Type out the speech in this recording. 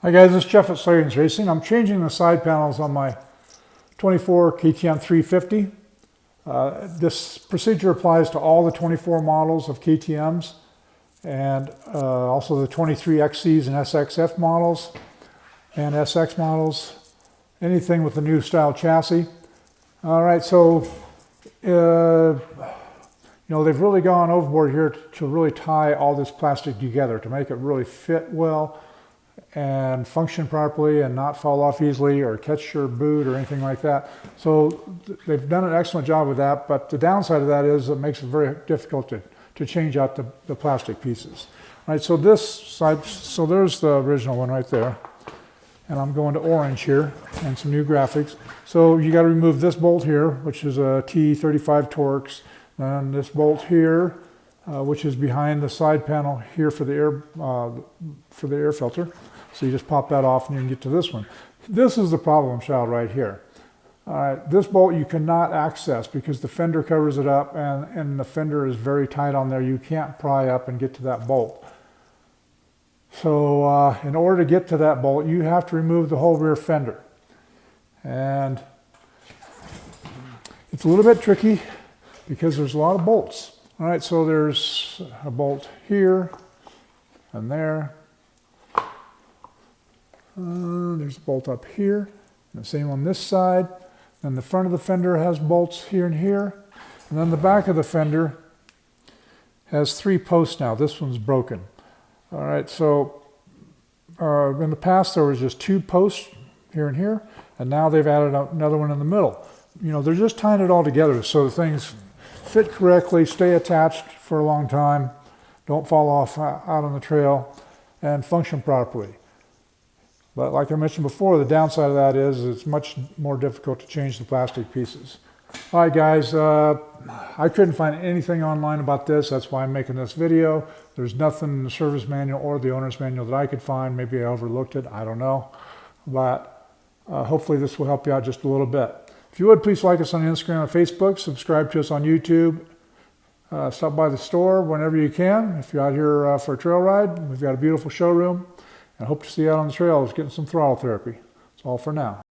Hi guys, this is Jeff at Slavens Racing. I'm changing the side panels on my 24 KTM 350. This procedure applies to all the 24 models of KTMs and also the 23 XCs and SXF models and SX models, anything with the new style chassis. All right, so they've really gone overboard here to really tie all this plastic together to make it really fit well and function properly and not fall off easily or catch your boot or anything like that. So they've done an excellent job with that, but the downside of that is it makes it very difficult to change out the plastic pieces. All right, so this side, so there's the original one right there. And I'm going to orange here and some new graphics. So you got to remove this bolt here, which is a T35 Torx, and this bolt here, which is behind the side panel here for the air filter. So you just pop that off and you can get to this one. This is the problem child right here. All right, this bolt you cannot access because the fender covers it up and the fender is very tight on there. You can't pry up and get to that bolt. So in order to get to that bolt, you have to remove the whole rear fender. And it's a little bit tricky because there's a lot of bolts. All right, so there's a bolt here and there. There's a bolt up here, and the same on this side. Then the front of the fender has bolts here and here. And then the back of the fender has 3 posts now. This one's broken. All right, so in the past there was just 2 posts here and here, and now they've added another one in the middle. They're just tying it all together so things fit correctly, stay attached for a long time, don't fall off out on the trail, and function properly. But like I mentioned before, the downside of that is it's much more difficult to change the plastic pieces. All right, guys, I couldn't find anything online about this. That's why I'm making this video. There's nothing in the service manual or the owner's manual that I could find. Maybe I overlooked it. I don't know. But hopefully this will help you out just a little bit. If you would, please like us on Instagram and Facebook. Subscribe to us on YouTube. Stop by the store whenever you can. If you're out here for a trail ride, we've got a beautiful showroom. I hope to see you out on the trails getting some throttle therapy. That's all for now.